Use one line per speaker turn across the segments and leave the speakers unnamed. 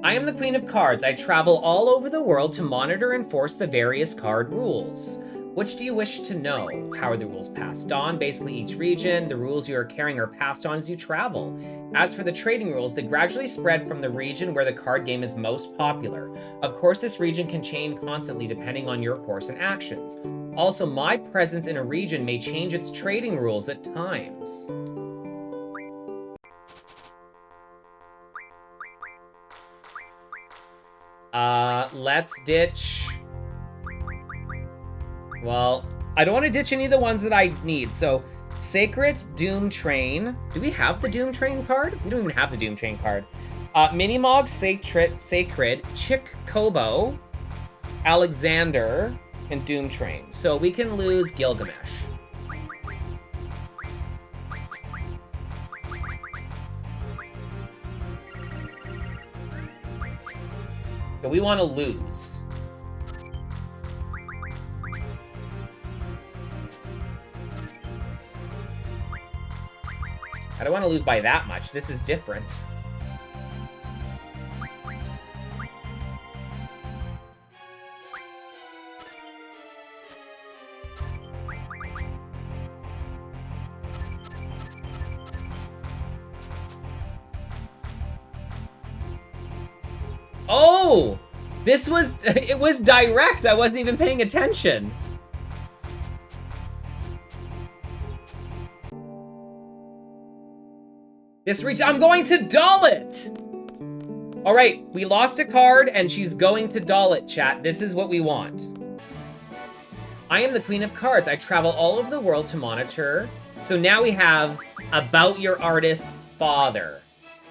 I am the Queen of Cards. I travel all over the world to monitor and enforce the various card rules. Which do you wish to know? How are the rules passed on? Basically, each region, the rules you are carrying are passed on as you travel. As for the trading rules, they gradually spread from the region where the card game is most popular. Of course, this region can change constantly depending on your course and actions. Also, my presence in a region may change its trading rules at times. Let's ditch... Well, I don't want to ditch any of the ones that I need, so... Sacred Doom Train. Do we have the Doom Train card? We don't even have the Doom Train card. Minimog, Sacred, Chick Kobo, Alexander, and Doom Train. So we can lose Gilgamesh. But we want to lose. I don't want to lose by that much. This is difference. Oh! This was... It was direct. I wasn't even paying attention. This reach... I'm going to doll it! Alright, we lost a card, and she's going to doll it, chat. This is what we want. I am the Queen of Cards. I travel all over the world to monitor. So now we have About Your Artist's Father.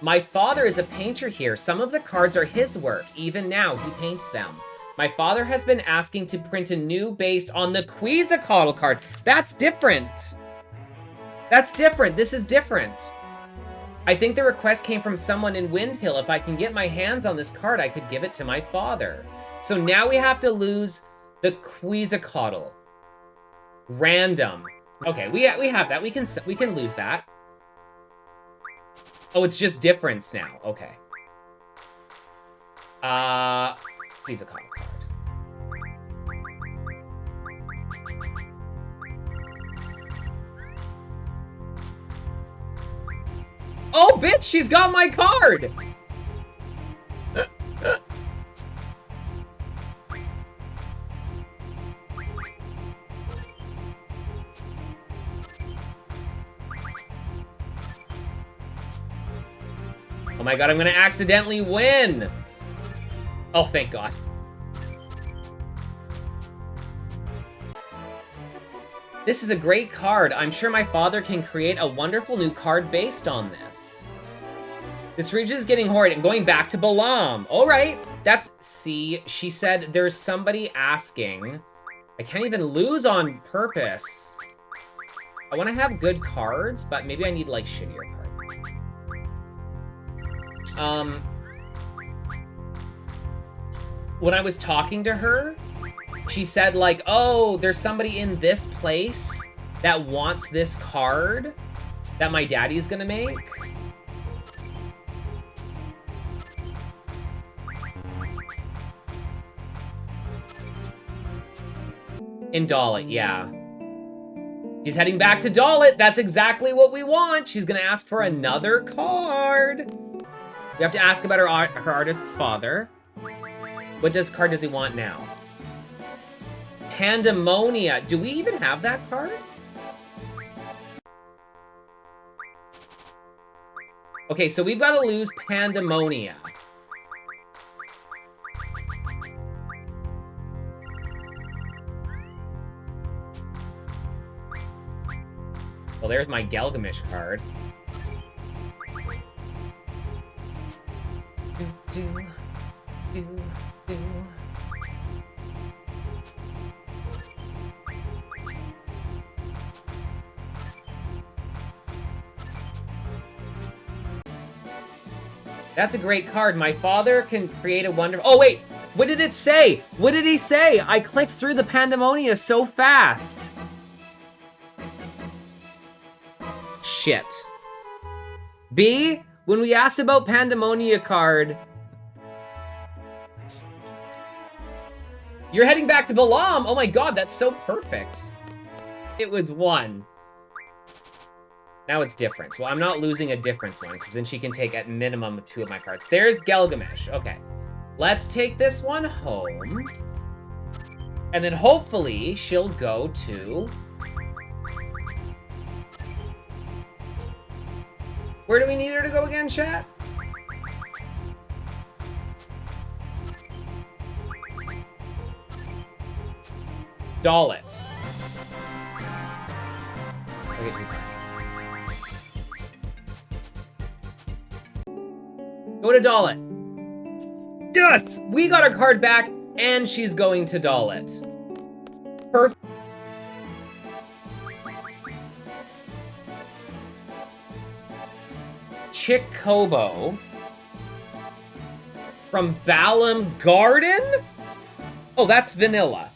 My father is a painter here. Some of the cards are his work. Even now, he paints them. My father has been asking to print a new based on the Quetzalcoatl card. That's different. That's different. This is different. I think the request came from someone in Windhill. If I can get my hands on this card, I could give it to my father. So now we have to lose the Quetzalcoatl. Random. Okay, we have that. We can lose that. Oh, it's just difference now. Okay. Quetzalcoatl card. Oh, bitch, she's got my card! Oh my god, I'm gonna accidentally win! Oh, thank god. This is a great card. I'm sure my father can create a wonderful new card based on this. This region is getting horrid and going back to Balam. All right, that's... See, she said there's somebody asking. I can't even lose on purpose. I want to have good cards, but maybe I need, like, shittier cards. When I was talking to her, she said, like, oh, there's somebody in this place that wants this card that my daddy's gonna make. In Dalit, yeah. She's heading back to Dalit. That's exactly what we want. She's gonna ask for another card. We have to ask about her artist's father. What card does he want now? Pandemonia. Do we even have that card? Okay, so we've got to lose Pandemonia. Well, there's my Gilgamesh card. Do. That's a great card. My father can create a wonderful... Oh, wait! What did it say? What did he say? I clicked through the Pandemonia so fast. Shit. B, when we asked about Pandemonia card, You're heading back to Balam. Oh my god, that's so perfect. It was 1. Now it's difference. Well, I'm not losing a difference one, because then she can take at minimum 2 of my cards. There's Gilgamesh. Okay. Let's take this one home. And then hopefully she'll go to... Where do we need her to go again, chat? Dalit. Okay, 2 cards. Go to Dalit. Yes! We got our card back, and she's going to Dalit. Perfect. Chikobo. From Balam Garden? Oh, that's vanilla.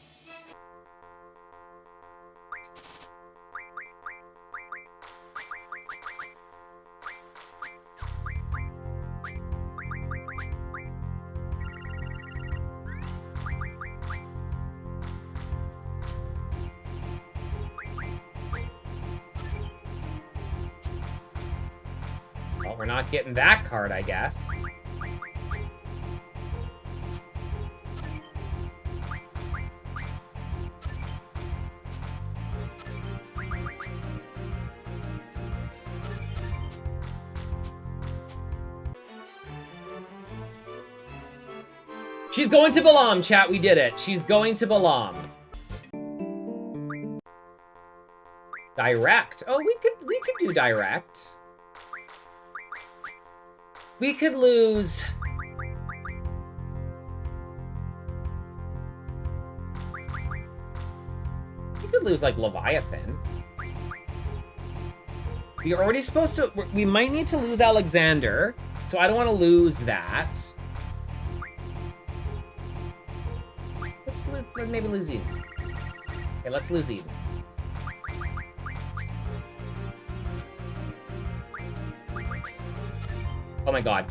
Well, we're not getting that card, I guess. She's going to Balam, chat. We did it. She's going to Balam. Direct. Oh, we could do direct. We could lose. We could lose like Leviathan. We're already supposed to. We might need to lose Alexander, so I don't want to lose that. Let's maybe lose Eden. Okay, let's lose Eden. Oh my god.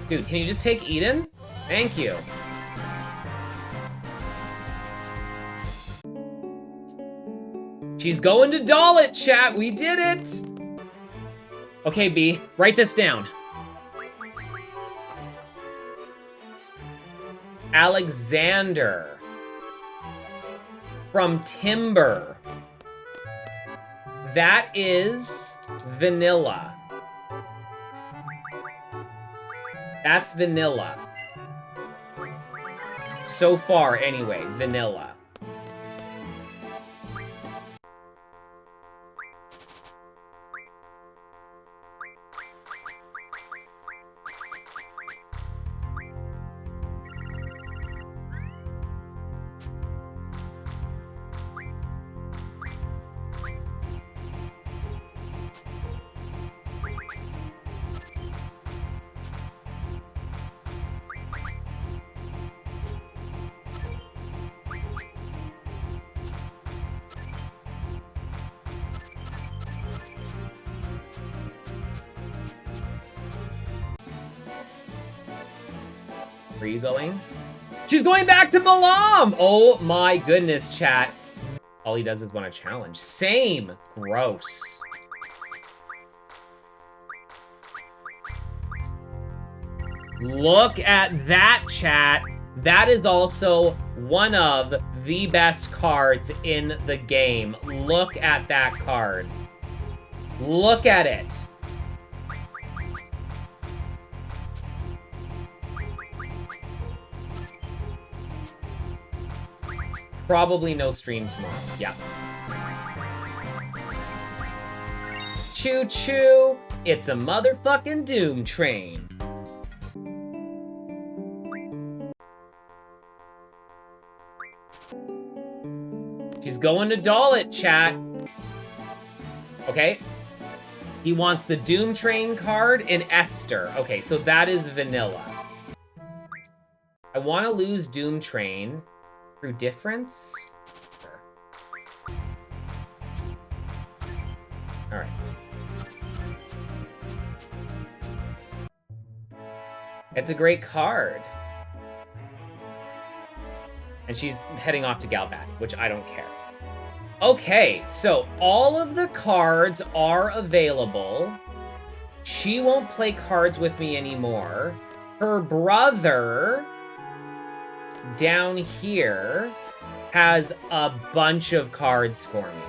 Dude, can you just take Eden? Thank you. She's going to Dalit, chat. We did it. Okay, B, write this down. Alexander. From Timber. That is vanilla. That's vanilla. So far, anyway, vanilla. Where are you going? She's going back to Balam! Oh my goodness, chat. All he does is want a challenge. Same. Gross. Look at that, chat. That is also one of the best cards in the game. Look at that card. Look at it. Probably no stream tomorrow. Yeah. Choo choo. It's a motherfucking doom train. She's going to Dalit, chat. Okay. He wants the Doom Train card in Esther. Okay, so that is vanilla. I want to lose Doom Train through difference. Sure. All right. It's a great card. And she's heading off to Galbati, which I don't care. Okay, so all of the cards are available. She won't play cards with me anymore. Her brother down here has a bunch of cards for me.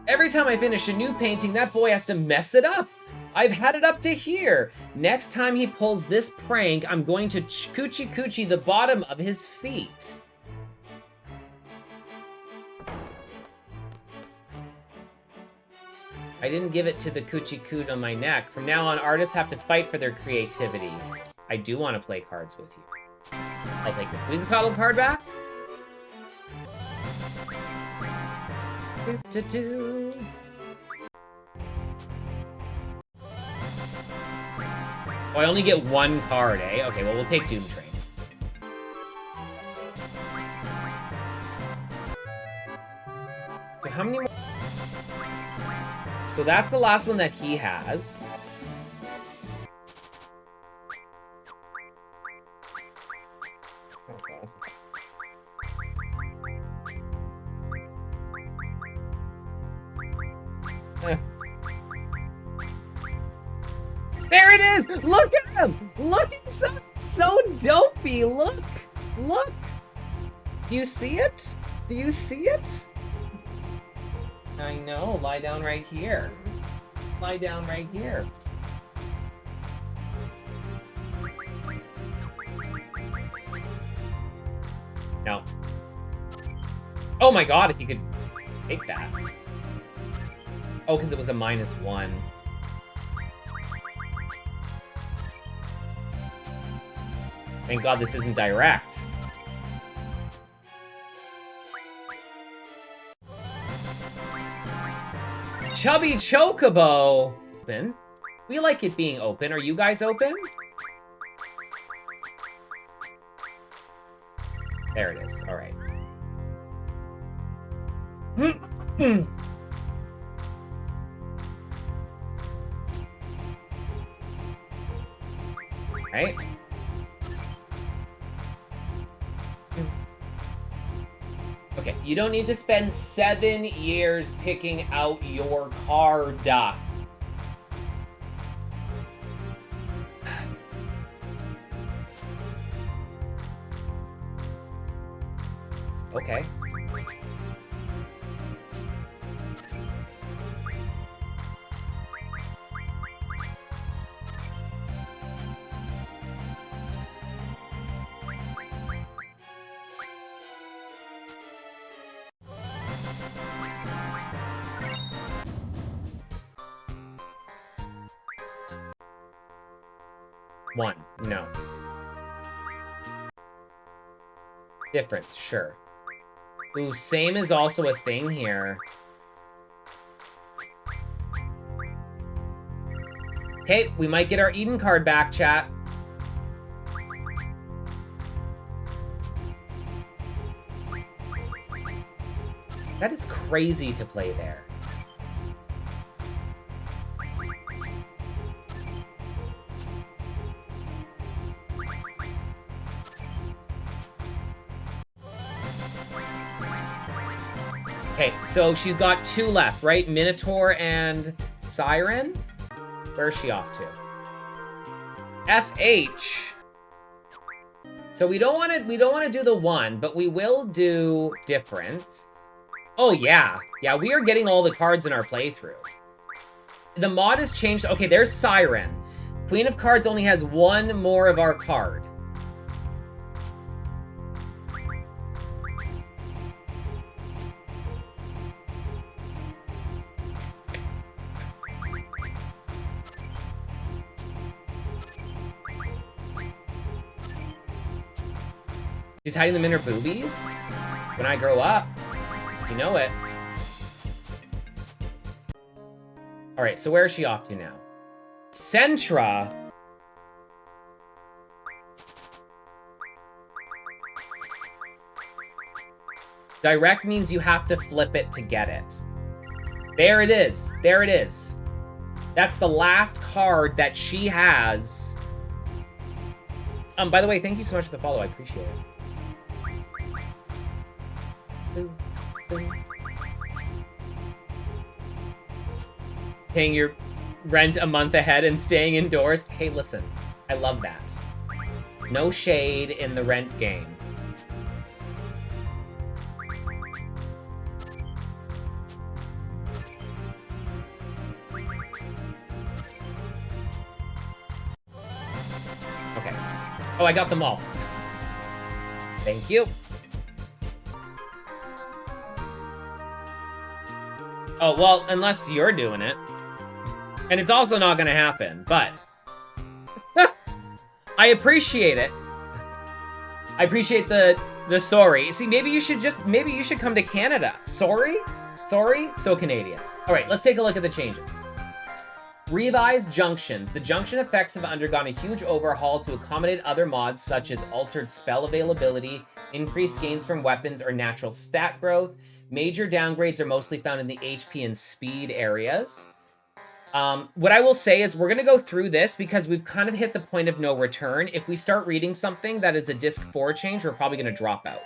Every time I finish a new painting, that boy has to mess it up. I've had it up to here. Next time he pulls this prank, I'm going to coochie coochie the bottom of his feet. I didn't give it to the coochie coot on my neck. From now on, artists have to fight for their creativity. I do want to play cards with you. I'll take the Quetzalcoatl card back. Oh, I only get one card, eh? Okay, well, we'll take Doom Train. So how many more? So that's the last one that he has. Okay. There it is! Look at him! Look, he's so dopey! Look! Look! Do you see it? Do you see it? I know, lie down right here. Lie down right here. No. Oh my god, if you could take that. Oh, because it was a -1. Thank God this isn't direct. Chubby Chocobo! Open? We like it being open. Are you guys open? There it is. All right. Right. Okay, you don't need to spend 7 years picking out your card. Okay. One, no. Difference, sure. Ooh, same is also a thing here. Okay, we might get our Eden card back, chat. That is crazy to play there. Okay, so she's got 2 left, right? Minotaur and Siren? Where's she off to? FH. So we don't want to do the 1, but we will do difference. Oh yeah. Yeah, we are getting all the cards in our playthrough. The mod has changed. Okay, there's Siren. Queen of Cards only has 1 more of our card. She's hiding them in her boobies? When I grow up. You know it. Alright, so where is she off to now? Sentra. Direct means you have to flip it to get it. There it is. There it is. That's the last card that she has. By the way, thank you so much for the follow. I appreciate it. Paying your rent a month ahead and staying indoors. Hey, listen, I love that. No shade in the rent game. Okay. Oh, I got them all. Thank you. Oh, well, unless you're doing it. And it's also not gonna happen, but... I appreciate it. I appreciate the sorry. See, maybe you should come to Canada. Sorry? Sorry? So Canadian. All right, let's take a look at the changes. Revised junctions. The junction effects have undergone a huge overhaul to accommodate other mods such as altered spell availability, increased gains from weapons, or natural stat growth. Major downgrades are mostly found in the HP and speed areas. What I will say is we're going to go through this because we've kind of hit the point of no return. If we start reading something that is a disc 4 change, we're probably going to drop out.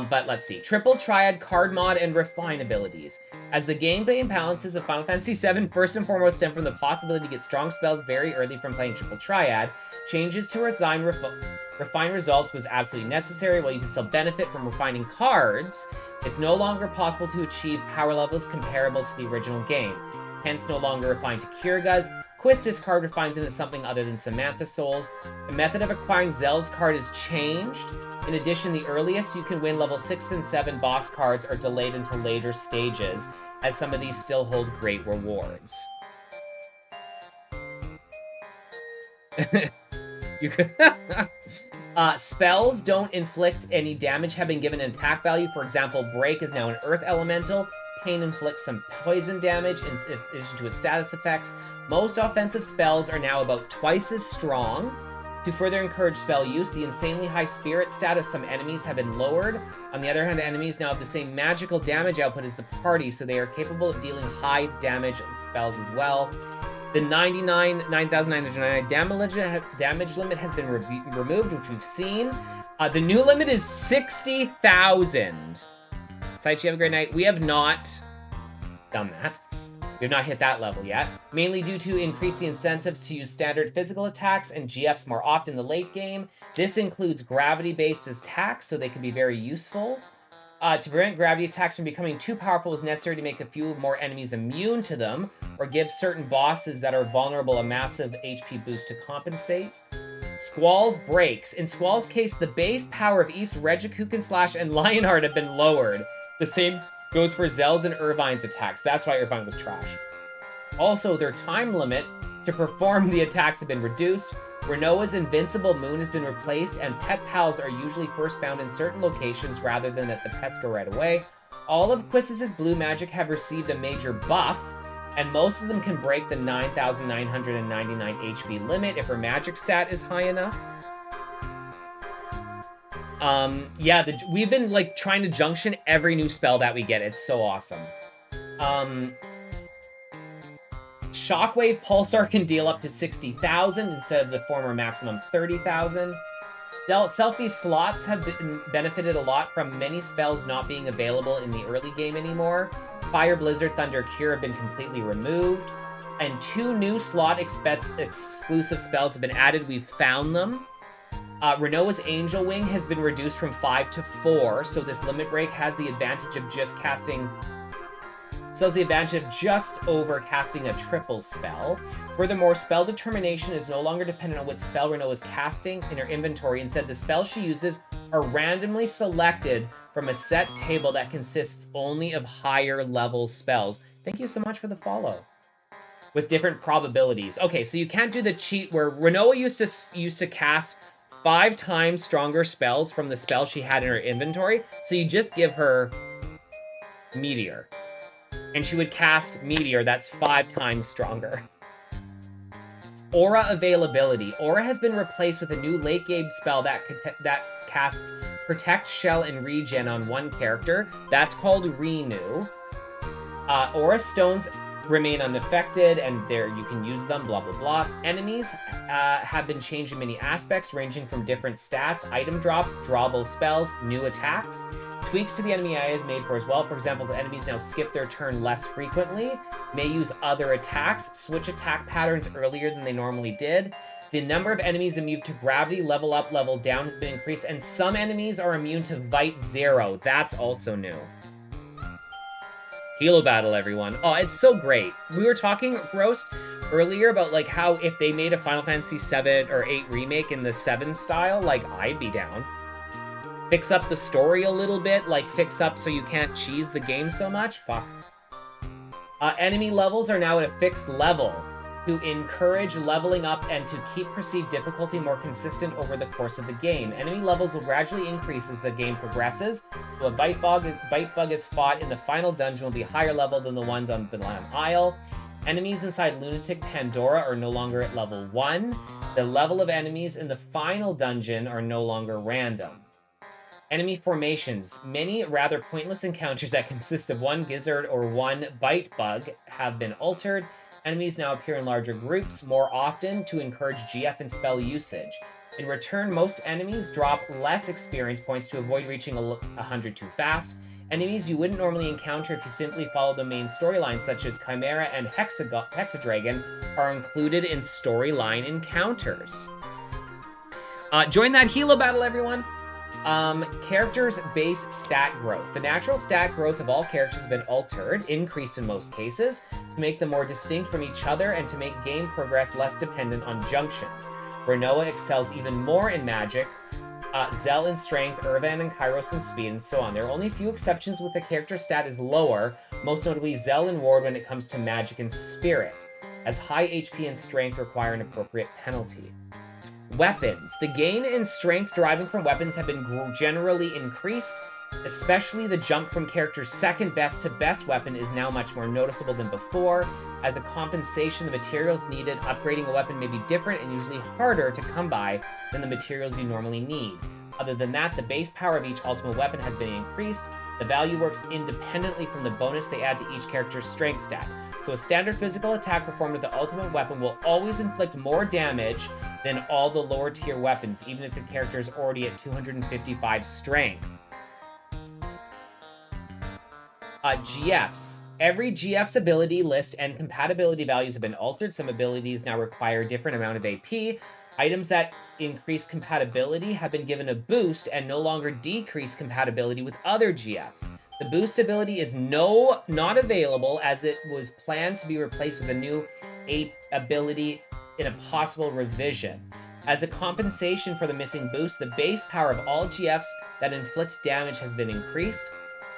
But let's see. Triple Triad card mod and refine abilities. As the gameplay imbalances of Final Fantasy VII first and foremost stem from the possibility to get strong spells very early from playing Triple Triad, changes to refine results was absolutely necessary. While you can still benefit from refining cards, it's no longer possible to achieve power levels comparable to the original game. Hence, no longer refined to Kiriga's. Quistis card refines into something other than Samantha Souls. The method of acquiring Zell's card is changed. In addition, the earliest you can win level 6 and 7 boss cards are delayed until later stages, as some of these still hold great rewards. You could... spells don't inflict any damage have been given an attack value. For example, Break is now an Earth Elemental. Pain inflicts some poison damage in addition to its status effects. Most offensive spells are now about twice as strong. To further encourage spell use, the insanely high spirit status some enemies have been lowered. On the other hand, enemies now have the same magical damage output as the party, so they are capable of dealing high damage spells as well. The 9,999 damage limit has been removed, which we've seen. The new limit is 60,000. Saichi, have a great night. We have not done that. We have not hit that level yet. Mainly due to increasing incentives to use standard physical attacks and GFs more often in the late game. This includes gravity-based attacks, so they can be very useful. To prevent gravity attacks from becoming too powerful, it's necessary to make a few more enemies immune to them, or give certain bosses that are vulnerable a massive HP boost to compensate. Squall's breaks. In Squall's case, the base power of East Regikuken Slash and Lionheart have been lowered. The same goes for Zell's and Irvine's attacks. That's why Irvine was trash. Also, their time limit to perform the attacks have been reduced. Renoa's Invincible Moon has been replaced, and pet pals are usually first found in certain locations rather than at the pet store right away. All of Quistis' blue magic have received a major buff, and most of them can break the 9,999 HP limit if her magic stat is high enough. Yeah, we've been, like, trying to junction every new spell that we get. It's so awesome. Shockwave Pulsar can deal up to 60,000 instead of the former maximum 30,000. Selfie slots have benefited a lot from many spells not being available in the early game anymore. Fire, Blizzard, Thunder, Cure have been completely removed. And 2 new slot exclusive spells have been added. We've found them. Renoa's Angel Wing has been reduced from 5 to 4, so this limit break has the advantage of just casting... So has the advantage of just over casting a triple spell. Furthermore, spell determination is no longer dependent on which spell Renoa is casting in her inventory. Instead, the spells she uses are randomly selected from a set table that consists only of higher level spells. Thank you so much for the follow. With different probabilities. Okay, so you can't do the cheat where Renoa used to cast 5 times stronger spells from the spell she had in her inventory. So you just give her Meteor. And she would cast Meteor, that's 5 times stronger. Aura availability. Aura has been replaced with a new late game spell that casts protect, shell, and regen on one character. That's called renew. Aura stones remain unaffected, and there you can use them, blah, blah, blah. Enemies have been changed in many aspects, ranging from different stats, item drops, drawable spells, new attacks. Tweaks to the enemy AI is made for as well. For example, the enemies now skip their turn less frequently, may use other attacks, switch attack patterns earlier than they normally did. The number of enemies immune to gravity, level up, level down has been increased, and some enemies are immune to Vite 0. That's also new. Hilo battle, everyone. Oh, it's so great. We were talking, Roast, earlier about like how if they made a Final Fantasy 7 or 8 remake in the 7 style, like I'd be down. Fix up the story a little bit, like fix up so you can't cheese the game so much. Fuck. Enemy levels are now at a fixed level to encourage leveling up and to keep perceived difficulty more consistent over the course of the game. Enemy levels will gradually increase as the game progresses, so a bite bug is fought in the final dungeon will be higher level than the ones on Balam Isle. Enemies inside Lunatic Pandora are no longer at level 1. The level of enemies in the final dungeon are no longer random. Enemy formations. Many rather pointless encounters that consist of one gizzard or one bite bug have been altered. Enemies now appear in larger groups more often to encourage GF and spell usage. In return, most enemies drop less experience points to avoid reaching 100 too fast. Enemies you wouldn't normally encounter if you simply follow the main storyline, such as Chimera and Hexadragon, are included in storyline encounters. Join that Hilo battle, everyone! Characters' base stat growth. The natural stat growth of all characters has been altered, increased in most cases, to make them more distinct from each other and to make game progress less dependent on junctions. Renoa excels even more in magic, Zell in strength, Irvan and Kairos in speed, and so on. There are only a few exceptions with the character stat is lower, most notably Zell and Ward when it comes to magic and spirit, as high HP and strength require an appropriate penalty. Weapons. The gain in strength deriving from weapons have been generally increased, especially the jump from character's second best to best weapon is now much more noticeable than before. As a compensation, the materials needed upgrading a weapon may be different and usually harder to come by than the materials you normally need. Other than that, the base power of each ultimate weapon has been increased. The value works independently from the bonus they add to each character's strength stat. So a standard physical attack performed with the ultimate weapon will always inflict more damage than all the lower tier weapons, even if the character is already at 255 strength. GFs. Every GF's ability list and compatibility values have been altered. Some abilities now require a different amount of AP. Items that increase compatibility have been given a boost and no longer decrease compatibility with other GFs. The boost ability is not available as it was planned to be replaced with a new ability in a possible revision. As a compensation for the missing boost, the base power of all GFs that inflict damage has been increased.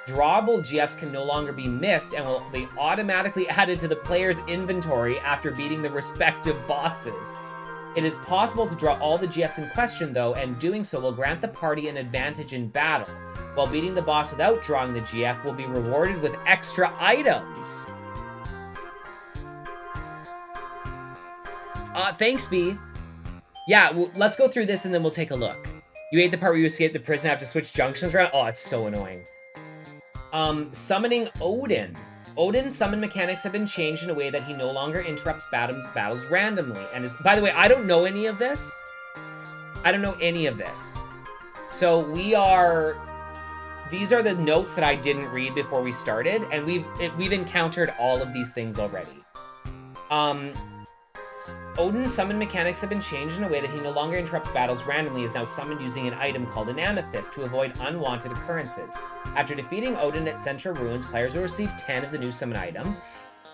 Drawable GFs can no longer be missed and will be automatically added to the player's inventory after beating the respective bosses. It is possible to draw all the GFs in question, though, and doing so will grant the party an advantage in battle, while beating the boss without drawing the GF will be rewarded with extra items. Thanks, B. Yeah, let's go through this and then we'll take a look. You hate the part where you escape the prison and have to switch junctions around? Oh, it's so annoying. Summoning Odin. Odin's summon mechanics have been changed in a way that he no longer interrupts battles randomly. And is, by the way, I don't know any of this. So these are the notes that I didn't read before we started, and we've encountered all of these things already. Odin's summon mechanics have been changed in a way that he no longer interrupts battles randomly, is now summoned using an item called an amethyst to avoid unwanted occurrences. After defeating Odin at Central Ruins, players will receive 10 of the new summon item.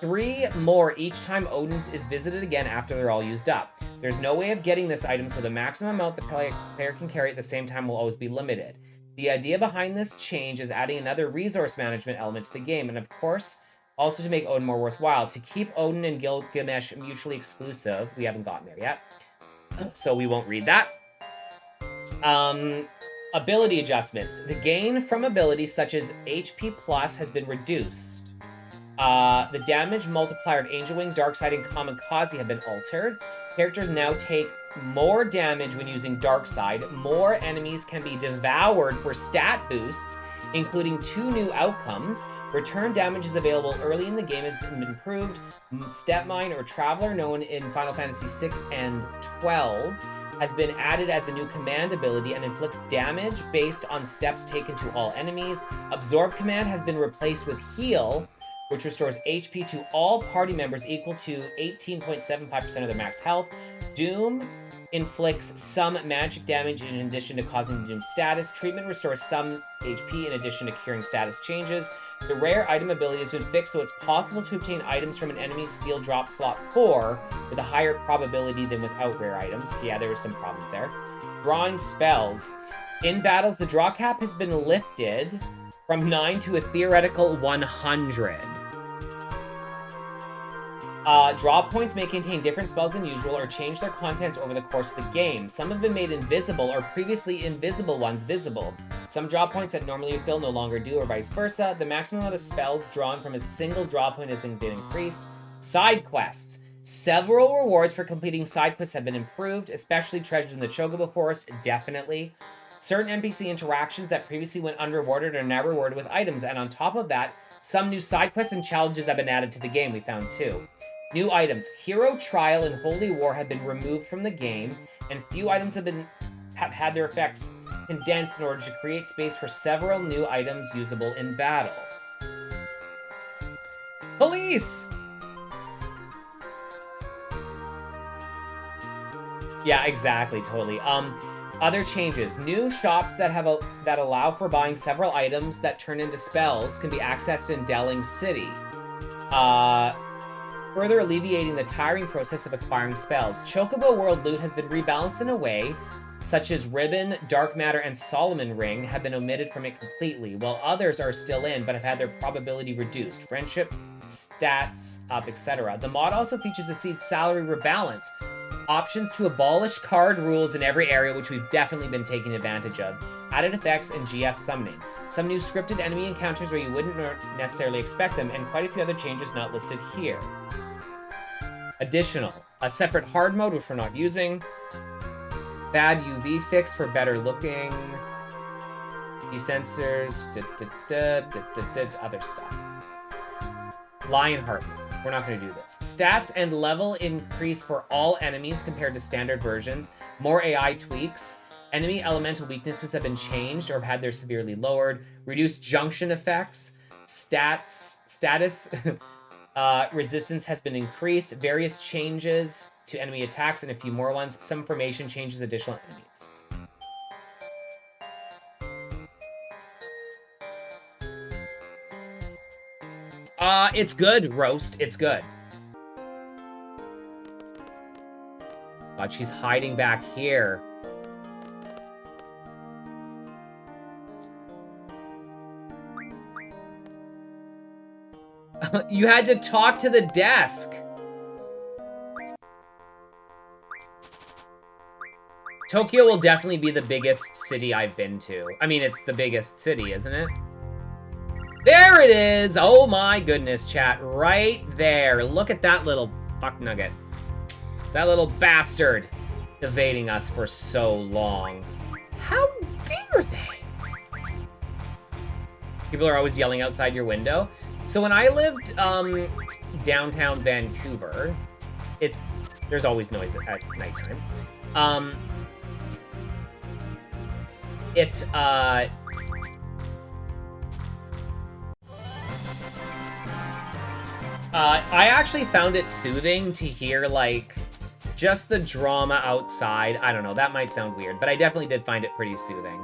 3 more each time Odin's is visited again after they're all used up. There's no way of getting this item, so the maximum amount the player can carry at the same time will always be limited. The idea behind this change is adding another resource management element to the game, and of course, also to make Odin more worthwhile. To keep Odin and Gilgamesh mutually exclusive, we haven't gotten there yet, so we won't read that. Ability adjustments. The gain from abilities such as HP Plus has been reduced. The damage multiplier of Angel Wing, Darkside, and Kamikaze have been altered. Characters now take more damage when using Dark Side. More enemies can be devoured for stat boosts, including 2 new outcomes. Return damage is available early in the game, has been improved. Step Mine or Traveler, known in Final Fantasy VI and 12, has been added as a new command ability and inflicts damage based on steps taken to all enemies. Absorb command has been replaced with Heal, which restores HP to all party members equal to 18.75% of their max health. Doom inflicts some magic damage in addition to causing Doom status. Treatment restores some HP in addition to curing status changes. The rare item ability has been fixed, so it's possible to obtain items from an enemy's steel drop slot 4 with a higher probability than without rare items. Yeah, there were some problems there. Drawing spells. In battles, the draw cap has been lifted from 9 to a theoretical 100. Draw points may contain different spells than usual or change their contents over the course of the game. Some have been made invisible or previously invisible ones visible. Some draw points that normally fill no longer do, or vice versa. The maximum amount of spells drawn from a single draw point has been increased. Side quests. Several rewards for completing side quests have been improved, especially treasures in the Chocobo Forest, definitely. Certain NPC interactions that previously went unrewarded are now rewarded with items, and on top of that, some new side quests and challenges have been added to the game, we found too. New items. Hero Trial and Holy War have been removed from the game, and few items have had their effects condensed in order to create space for several new items usable in battle. Police! Yeah, exactly, totally. Other changes. New shops that allow for buying several items that turn into spells can be accessed in Delling City. Further alleviating the tiring process of acquiring spells. Chocobo World loot has been rebalanced in a way such as Ribbon, Dark Matter, and Solomon Ring have been omitted from it completely, while others are still in but have had their probability reduced. Friendship, stats up, etc. The mod also features a seed salary rebalance. Options to abolish card rules in every area, which we've definitely been taking advantage of. Added effects and GF summoning. Some new scripted enemy encounters where you wouldn't necessarily expect them, and quite a few other changes not listed here. Additional. A separate hard mode, which we're not using. Bad UV fix for better looking. Desensors. Other stuff. Lionheart. We're not going to do this. Stats and level increase for all enemies compared to standard versions. More AI tweaks. Enemy elemental weaknesses have been changed or have had their severely lowered. Reduced junction effects. Status resistance has been increased. Various changes to enemy attacks and a few more ones. Some formation changes additional enemies. It's good, Roast. It's good. God, she's hiding back here. You had to talk to the desk. Tokyo will definitely be the biggest city I've been to. I mean, it's the biggest city, isn't it? There it is! Oh my goodness, chat. Right there. Look at that little fuck nugget. That little bastard evading us for so long. How dare they? People are always yelling outside your window. So when I lived downtown Vancouver, there's always noise at nighttime. I actually found it soothing to hear, like, just the drama outside. I don't know, that might sound weird, but I definitely did find it pretty soothing.